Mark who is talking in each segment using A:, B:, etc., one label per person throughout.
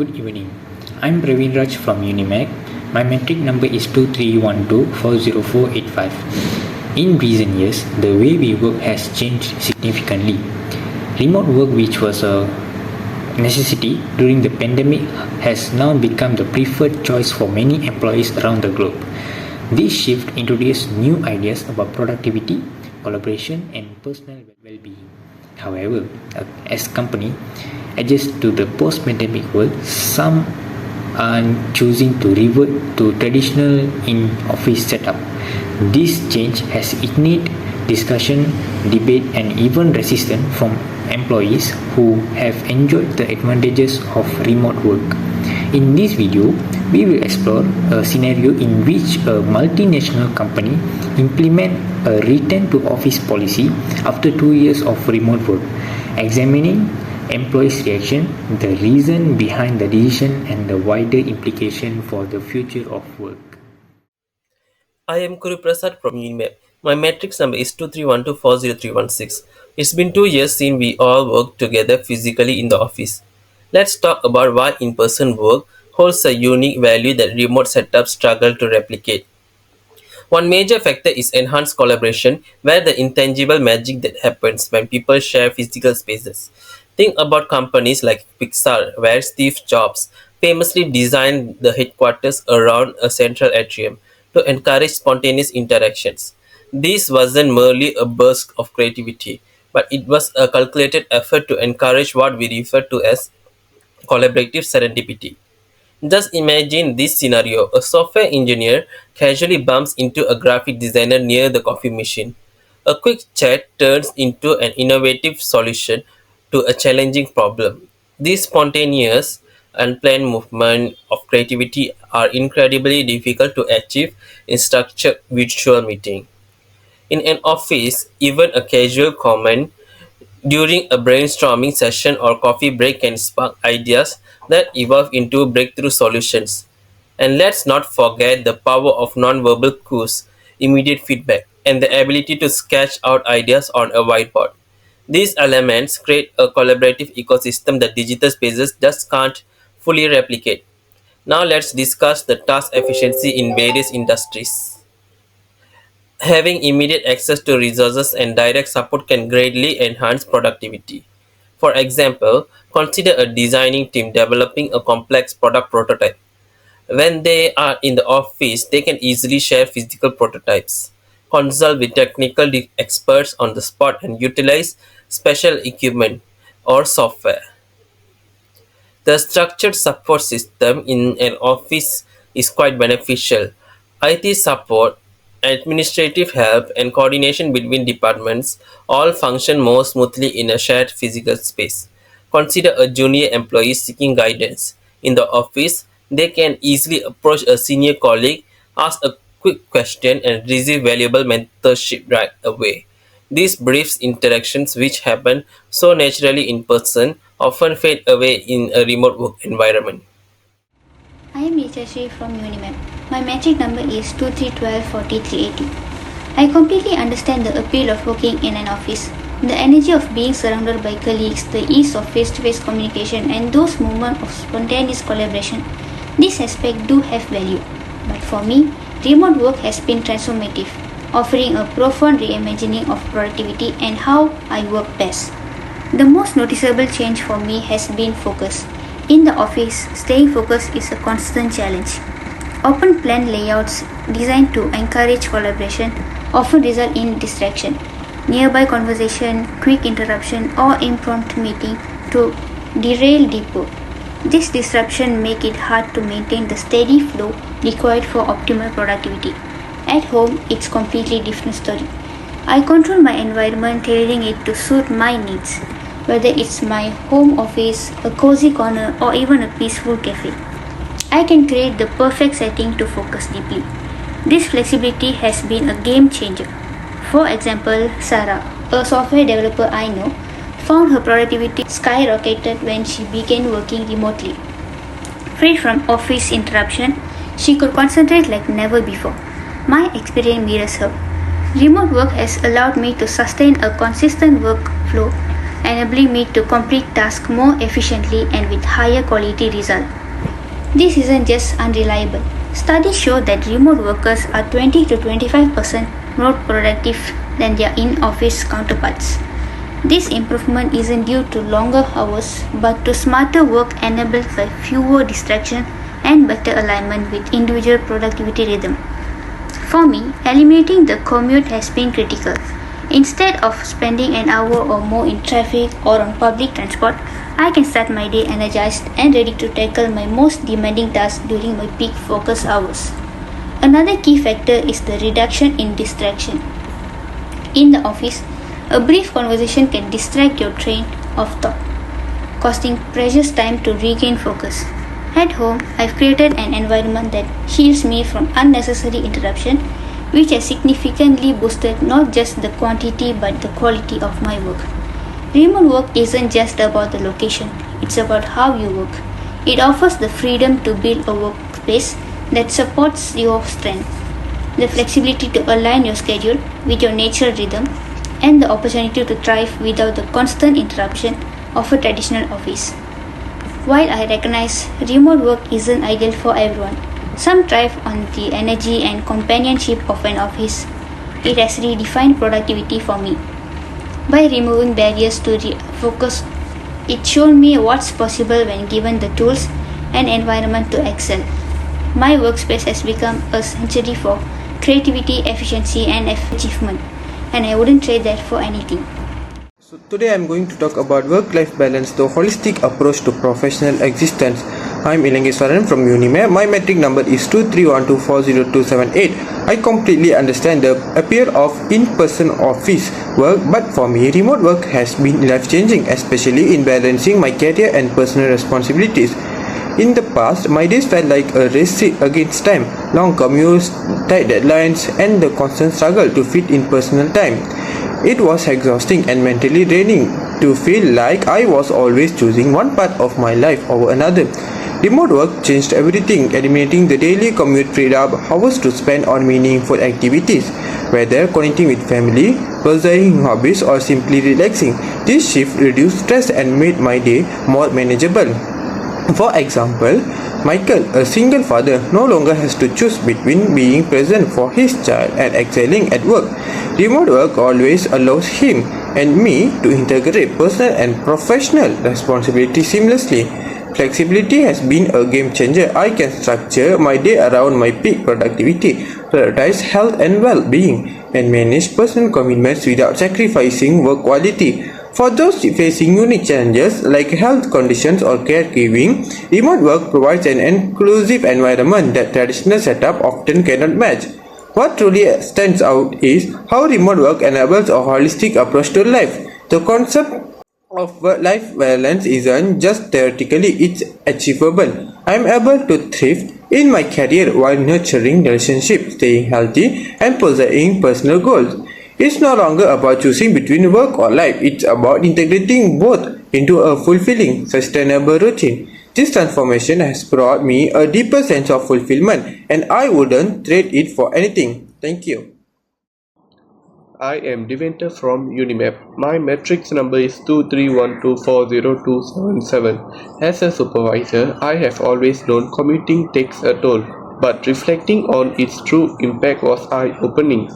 A: Good evening. I'm Praveen Raj from Unimac. My metric number is 2312404885. In recent years, the way we work has changed significantly. Remote work, which was a necessity during the pandemic, has now become the preferred choice for many employees around the globe. This shift introduced new ideas about productivity, collaboration, and personal well-being. However, as company adjust to the post-pandemic world, some are choosing to revert to traditional in-office setup. This change has ignited discussion, debate, and even resistance from employees who have enjoyed the advantages of remote work. In this video, we will explore a scenario in which a multinational company implement a return to office policy after 2 years of remote work, examining employees' reaction, the reason behind the decision, and the wider implication for the future of work.
B: I am Kuru Prasad from Unimap. My matrix number is 2312400316. It's been 2 years since we all worked together physically in the office. Let's talk about why in-person work holds a unique value that remote setups struggle to replicate. One major factor is enhanced collaboration, where the intangible magic that happens when people share physical spaces. Think about companies like Pixar, where Steve Jobs famously designed the headquarters around a central atrium to encourage spontaneous interactions. This wasn't merely a burst of creativity, but it was a calculated effort to encourage what we refer to as collaborative serendipity. Just imagine this scenario: a software engineer casually bumps into a graphic designer near the coffee machine. A quick chat turns into an innovative solution to a challenging problem. These spontaneous, unplanned movements of creativity are incredibly difficult to achieve in structured virtual meeting. In an office, even a casual comment during a brainstorming session or coffee break can spark ideas that evolve into breakthrough solutions. And let's not forget the power of nonverbal cues, immediate feedback, and the ability to sketch out ideas on a whiteboard. These elements create a collaborative ecosystem that digital spaces just can't fully replicate. Now let's discuss the task efficiency in various industries. Having immediate access to resources and direct support can greatly enhance productivity. For example, consider a designing team developing a complex product prototype. When they are in the office, they can easily share physical prototypes, consult with technical experts on the spot, and utilize special equipment or software. The structured support system in an office is quite beneficial. IT support, administrative help, and coordination between departments all function more smoothly in a shared physical space. Consider a junior employee seeking guidance. In the office, they can easily approach a senior colleague, ask a quick question, and receive valuable mentorship right away. These brief interactions, which happen so naturally in person, often fade away in a remote work environment.
C: I am Yashashri from Unimap. My metric number is 23124380. I completely understand the appeal of working in an office. The energy of being surrounded by colleagues, the ease of face-to-face communication, and those moments of spontaneous collaboration. These aspects do have value. But for me, remote work has been transformative, offering a profound reimagining of productivity and how I work best. The most noticeable change for me has been focus. In the office, staying focused is a constant challenge. Open plan layouts designed to encourage collaboration often result in distraction, nearby conversation, quick interruption, or impromptu meeting to derail deep work. This disruption makes it hard to maintain the steady flow required for optimal productivity. At home, it's completely different story. I control my environment, tailoring it to suit my needs, whether it's my home office, a cozy corner, or even a peaceful cafe. I can create the perfect setting to focus deeply. This flexibility has been a game changer. For example, Sarah, a software developer I know, found her productivity skyrocketed when she began working remotely. Free from office interruption, she could concentrate like never before. My experience mirrors her. Remote work has allowed me to sustain a consistent workflow enabling me to complete tasks more efficiently and with higher quality result. This isn't just unreliable. Studies show that remote workers are 20 to 25% more productive than their in-office counterparts. This improvement isn't due to longer hours but to smarter work enabled by fewer distractions and better alignment with individual productivity rhythm. For me, eliminating the commute has been critical. Instead of spending an hour or more in traffic or on public transport, I can start my day energized and ready to tackle my most demanding tasks during my peak focus hours. Another key factor is the reduction in distraction. In the office, a brief conversation can distract your train of thought, costing precious time to regain focus. At home, I've created an environment that shields me from unnecessary interruption, which has significantly boosted not just the quantity but the quality of my work. Remote work isn't just about the location, it's about how you work. It offers the freedom to build a workspace that supports your strength, the flexibility to align your schedule with your natural rhythm, and the opportunity to thrive without the constant interruption of a traditional office. While I recognize remote work isn't ideal for everyone, some thrive on the energy and companionship of an office. It has redefined productivity for me. By removing barriers to focus, it showed me what's possible when given the tools and environment to excel. My workspace has become a sanctuary for creativity, efficiency, and achievement, and I wouldn't trade that for anything.
D: So today I'm going to talk about work-life balance, the holistic approach to professional existence. I'm Ilangeswaran from UNIMEP. My metric number is 231240278. I completely understand the appeal of in-person office work, but for me, remote work has been life-changing, especially in balancing my career and personal responsibilities. In the past, my days felt like a race against time, long commutes, tight deadlines, and the constant struggle to fit in personal time. It was exhausting and mentally draining to feel like I was always choosing one part of my life over another. Remote work changed everything, eliminating the daily commute freed up hours to spend on meaningful activities, whether connecting with family, pursuing hobbies, or simply relaxing. This shift reduced stress and made my day more manageable. For example, Michael, a single father, no longer has to choose between being present for his child and excelling at work. Remote work always allows him and me to integrate personal and professional responsibilities seamlessly. Flexibility has been a game changer. I can structure my day around my peak productivity, prioritize health and well-being, and manage personal commitments without sacrificing work quality. For those facing unique challenges like health conditions or caregiving, remote work provides an inclusive environment that traditional setup often cannot match. What truly stands out is how remote work enables a holistic approach to life. The concept of work-life balance isn't just theoretically, it's achievable. I am able to thrive in my career while nurturing relationships, staying healthy, and pursuing personal goals. It's no longer about choosing between work or life, it's about integrating both into a fulfilling, sustainable routine. This transformation has brought me a deeper sense of fulfillment, and I wouldn't trade it for anything. Thank you.
E: I am Deventer from UNIMEP. My matrix number is 231240277. As a supervisor, I have always known commuting takes a toll, but reflecting on its true impact was eye-opening.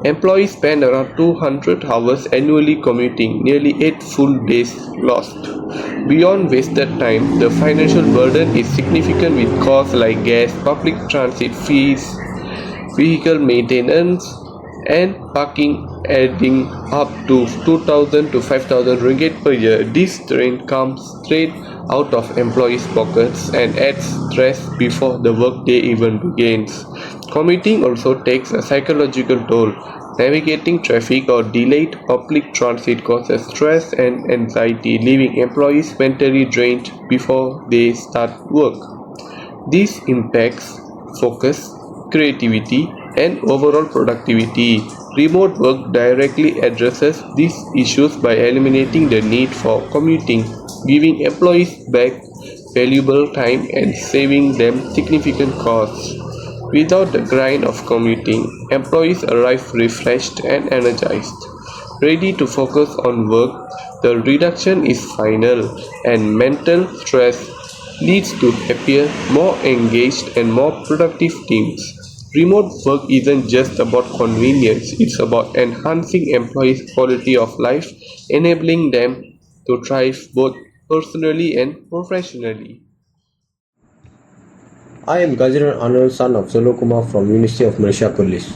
E: Employees spend around 200 hours annually commuting, nearly 8 full days lost. Beyond wasted time, the financial burden is significant with costs like gas, public transit fees, vehicle maintenance, and parking adding up to 2,000 to 5,000 ringgit per year. This strain comes straight out of employees' pockets and adds stress before the workday even begins. Commuting also takes a psychological toll. Navigating traffic or delayed public transit causes stress and anxiety, leaving employees mentally drained before they start work. This impacts focus, creativity, and overall productivity. Remote work directly addresses these issues by eliminating the need for commuting, giving employees back valuable time and saving them significant costs. Without the grind of commuting, employees arrive refreshed and energized. ready to focus on work, the reduction is final, and mental stress leads to happier, more engaged, and more productive teams. Remote work isn't just about convenience, it's about enhancing employees' quality of life, enabling them to thrive both personally and professionally.
F: I am Gajiran Anil, son of Solokumar from University of Malaysia Police.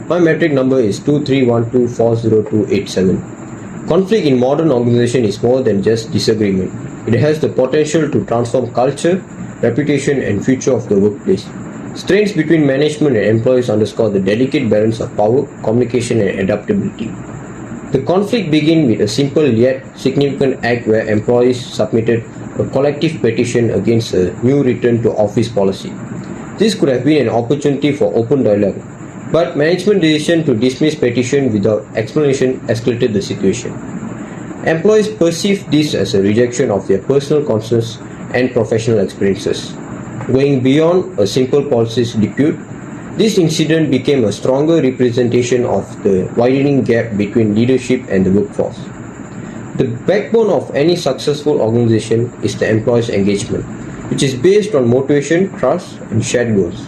F: My metric number is 23124027. Conflict in modern organization is more than just disagreement. It has the potential to transform culture, reputation and future of the workplace. Strains between management and employees underscore the delicate balance of power, communication and adaptability. The conflict began with a simple yet significant act where employees submitted a collective petition against a new return to office policy. This could have been an opportunity for open dialogue, but management decision to dismiss petition without explanation escalated the situation. Employees perceived this as a rejection of their personal concerns and professional experiences. Going beyond a simple policy dispute, this incident became a stronger representation of the widening gap between leadership and the workforce. The backbone of any successful organization is the employee's engagement, which is based on motivation, trust, and shared goals.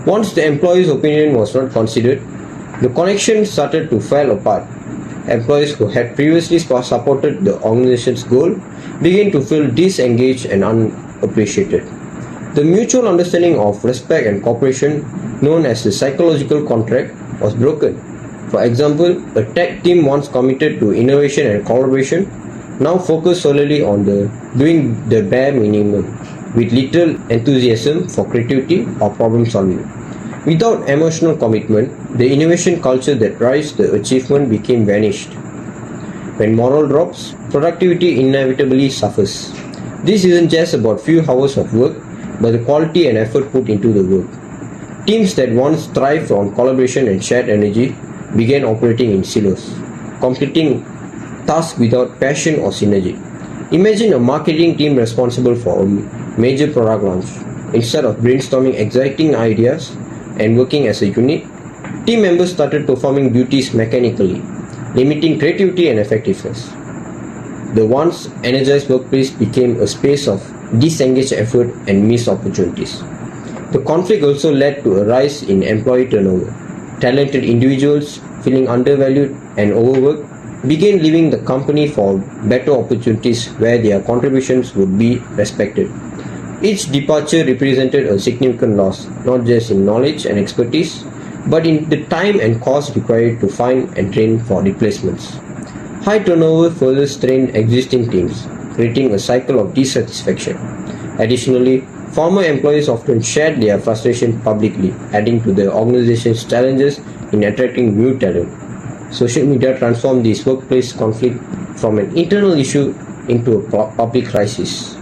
F: Once the employee's opinion was not considered, the connection started to fall apart. Employees who had previously supported the organization's goal began to feel disengaged and unappreciated. The mutual understanding of respect and cooperation, known as the psychological contract, was broken. For example, a tech team once committed to innovation and collaboration now focus solely on doing the bare minimum, with little enthusiasm for creativity or problem solving. Without emotional commitment, the innovation culture that drives the achievement became vanished. When morale drops, productivity inevitably suffers. This isn't just about few hours of work, but the quality and effort put into the work. Teams that once thrived on collaboration and shared energy began operating in silos, completing tasks without passion or synergy. Imagine a marketing team responsible for a major product launch. Instead of brainstorming exciting ideas and working as a unit, team members started performing duties mechanically, limiting creativity and effectiveness. The once energized workplace became a space of disengaged effort and missed opportunities. The conflict also led to a rise in employee turnover. Talented individuals, feeling undervalued and overworked, began leaving the company for better opportunities where their contributions would be respected. Each departure represented a significant loss, not just in knowledge and expertise, but in the time and cost required to find and train for replacements. High turnover further strained existing teams, creating a cycle of dissatisfaction. Additionally, former employees often shared their frustration publicly, adding to the organization's challenges in attracting new talent. Social media transformed this workplace conflict from an internal issue into a public crisis.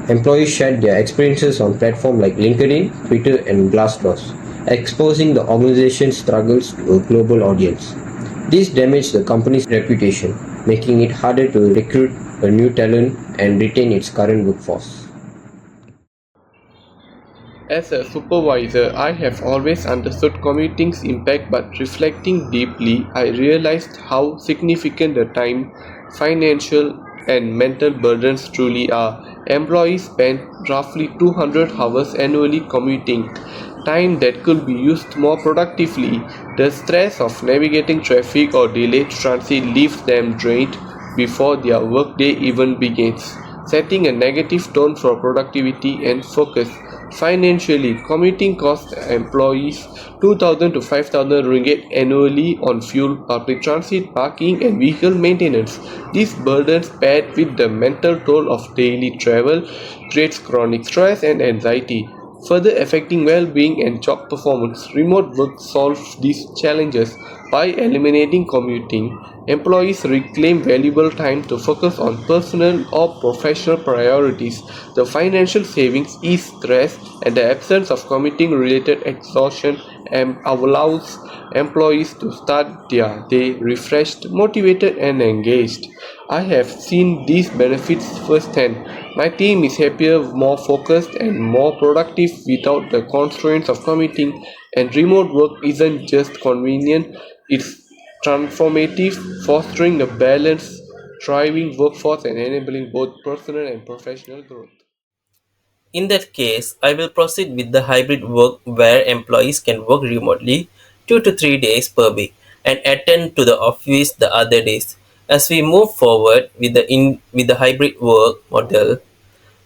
F: Employees shared their experiences on platforms like LinkedIn, Twitter, and Glassdoor, exposing the organization's struggles to a global audience. This damaged the company's reputation, making it harder to recruit a new talent and retain its current workforce.
E: As a supervisor, I have always understood commuting's impact, but reflecting deeply, I realized how significant the time, financial, and mental burdens truly are. Employees spend roughly 200 hours annually commuting, time that could be used more productively. The stress of navigating traffic or delayed transit leaves them drained before their workday even begins, setting a negative tone for productivity and focus. Financially, commuting costs employees 2,000 to 5,000 ringgit annually on fuel, public transit, parking, and vehicle maintenance. These burdens, paired with the mental toll of daily travel, creates chronic stress and anxiety, further affecting well-being and job performance. Remote work solves these challenges by eliminating commuting. Employees reclaim valuable time to focus on personal or professional priorities. The financial savings ease stress, and the absence of commuting related exhaustion allows employees to start their day refreshed, motivated, and engaged. I have seen these benefits firsthand. My team is happier, more focused, and more productive without the constraints of commuting. And remote work isn't just convenient, it's transformative, fostering a balanced, thriving workforce and enabling both personal and professional growth.
B: In that case, I will proceed with the hybrid work where employees can work remotely 2 to 3 days per week and attend to the office the other days. As we move forward with the hybrid work model,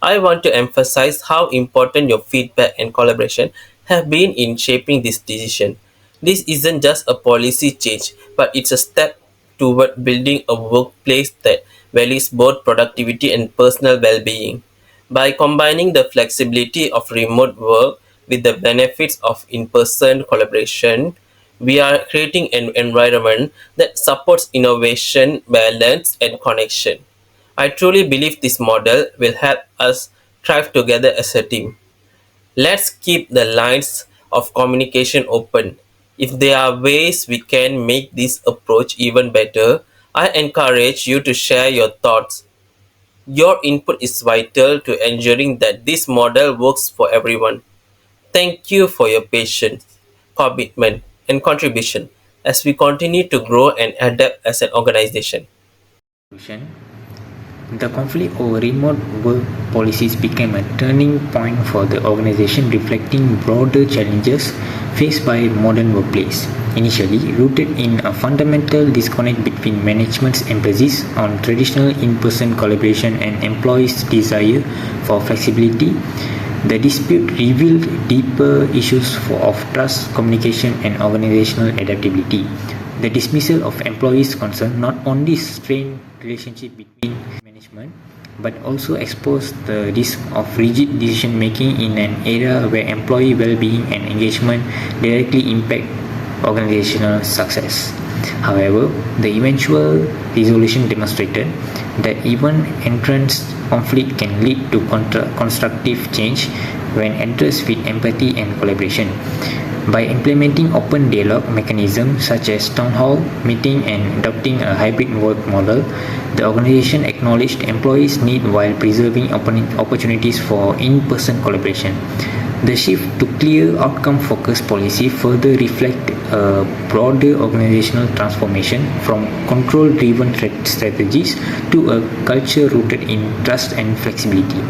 B: I want to emphasize how important your feedback and collaboration have been in shaping this decision. This isn't just a policy change, but it's a step toward building a workplace that values both productivity and personal well being. By combining the flexibility of remote work with the benefits of in person collaboration, we are creating an environment that supports innovation, balance, and connection. I truly believe this model will help us thrive together as a team. Let's keep the lines of communication open. If there are ways we can make this approach even better, I encourage you to share your thoughts. Your input is vital to ensuring that this model works for everyone. Thank you for your patience, commitment, and contribution as we continue to grow and adapt as an organization.
A: The conflict over remote work policies became a turning point for the organization, reflecting broader challenges faced by modern workplace. Initially rooted in a fundamental disconnect between management's emphasis on traditional in-person collaboration and employees' desire for flexibility, the dispute revealed deeper issues of trust, communication, and organizational adaptability. The dismissal of employees' concern not only strained relationship between management but also exposed the risk of rigid decision making in an era where employee well-being and engagement directly impact organizational success. However, the eventual resolution demonstrated that even entrenched conflict can lead to constructive change when addressed with empathy and collaboration. By implementing open dialogue mechanisms such as town hall meeting and adopting a hybrid work model, the organization acknowledged employees' need while preserving opportunities for in-person collaboration. The shift to clear outcome-focused policy further reflects a broader organizational transformation from control-driven strategies to a culture rooted in trust and flexibility.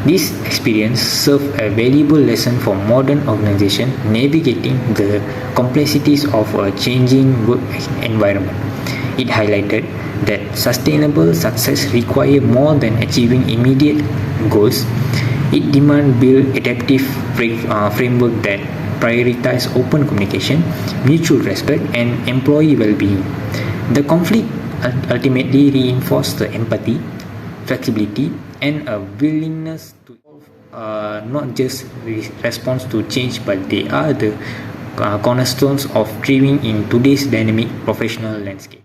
A: This experience served a valuable lesson for modern organizations navigating the complexities of a changing work environment. It highlighted that sustainable success requires more than achieving immediate goals. It demands build adaptive framework that prioritize open communication, mutual respect, and employee well-being. The conflict ultimately reinforced the empathy, flexibility, and a willingness to not just response to change, but they are the cornerstones of thriving in today's dynamic professional landscape.